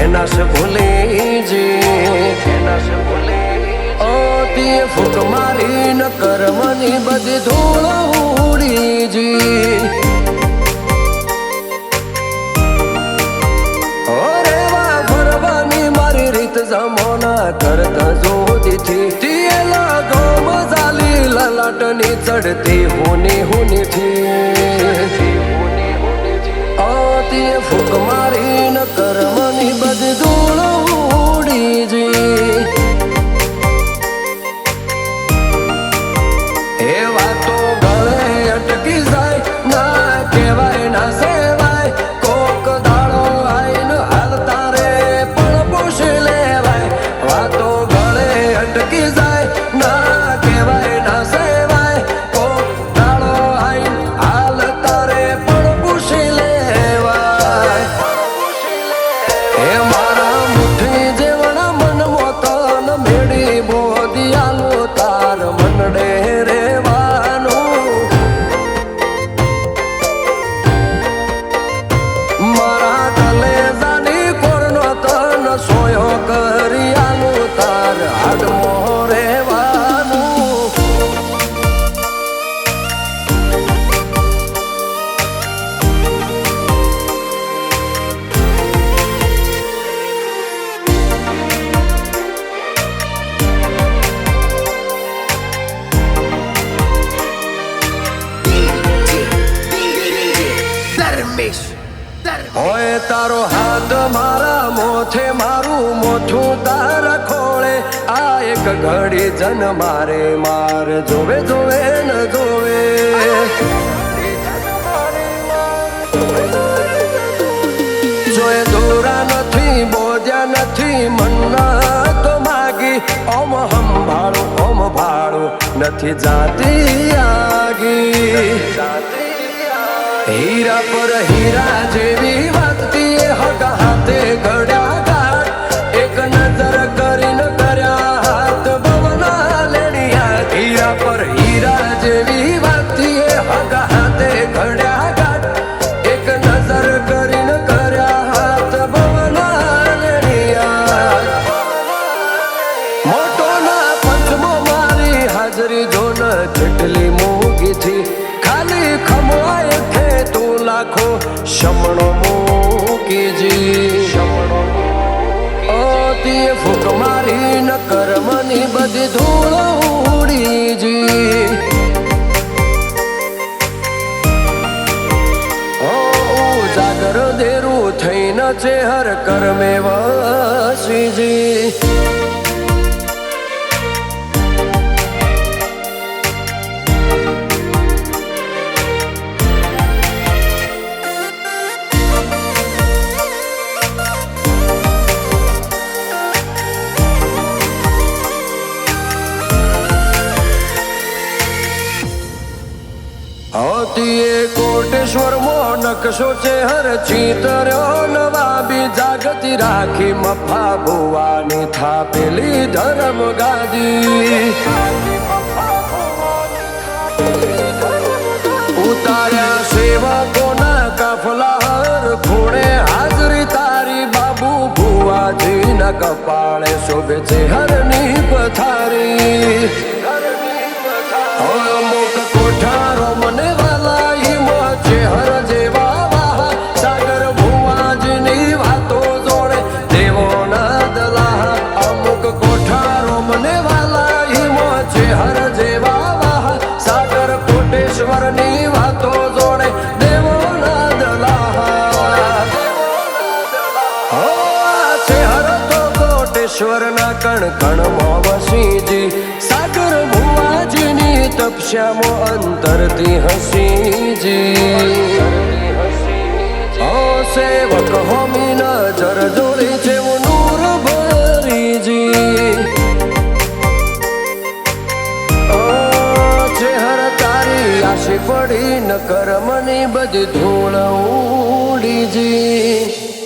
कहना से भूली जी कहना से भूली ओ तिये फूक मारी न कर्मनी बधी धूल उड़ी जी जमाना करता जोती थी लगो मजाली ललाटनी चढ़ती होनी थी आती फूक मारी न कर्मनी बधी धूल उड़ी जी ए वातो गले अटकी जाए ना केवाय ना सेवाय कोक दाड़ो आईन हालता रे पण पोषे वातो गले अटकी जाए ना केवाय ना सेवाय कोक दाड़ो आईन हालता रे पण पोषी लेवाय ए मारा मुठी जेवणा मन मोतन मेड़ी बोदियालो तार मनडे रेवानो मारा कलेजानी कोरनो तन सोयो करियालो तार आडमो रेवानो होए तारो हाथ मारा मोथे मारू मोठू तारा खोले आ एक घड़ी जन मारे मार जोवे जोवे न जोवे जोए दूरा नथी बोध्या नथी मन्ना तो मागी ओम हम भाड़ो नथी जाती आगी हीरा पर हीरा जेवी वातती हगा हाथे घड्या घाट एक नजर करीन कर्या हाथ बवना लेणिया हीरा पर हीरा जेवी वातती हगा हाथे घड्या घाट एक नजर करीन कर्या हाथ बवना लेणिया मोटो ना पंचमो मारी हाजरी जोन जेटली मोगी थी खाली खमवाए थे तू लाखो शमणो मूकी जी शमणो तिये फूक मारी न कर्मनी बधी धूल उड़ी जी जागर देरू थईन चेहर कर्मे वसी जी होतीये कोटेश्वर मोनक सोचे हर चीतर्यो नवाबी जागती राखी मफा भुवानी थापेली धर्म गादी उतार्या सेवकोना काफला हर खूणे हाजरी तारी बाबू भुवाजी न कपाळे शोभे छे हरनी पथारी अमुक कोठारो मने वाला हर जेवा वाह सागर भुवाजीनी वातो जोड़े देवो ना दलाह अमुक कोठारो मने वाला हर जेवा वाह सागर कोटेश्वरनी वातो जोड़े देवो ना दलाह हर तो कोटेश्वर ना कण कण मोवसी जी सागर भुवाजीनी तपस्यामो अंतरती हसी जी ओ सेवक होमी नजर जोड़ी छे वो नूर भरी जी ओ चेहर तारी आशी पड़ी न कर्मनी बधी धूल उड़ी जी।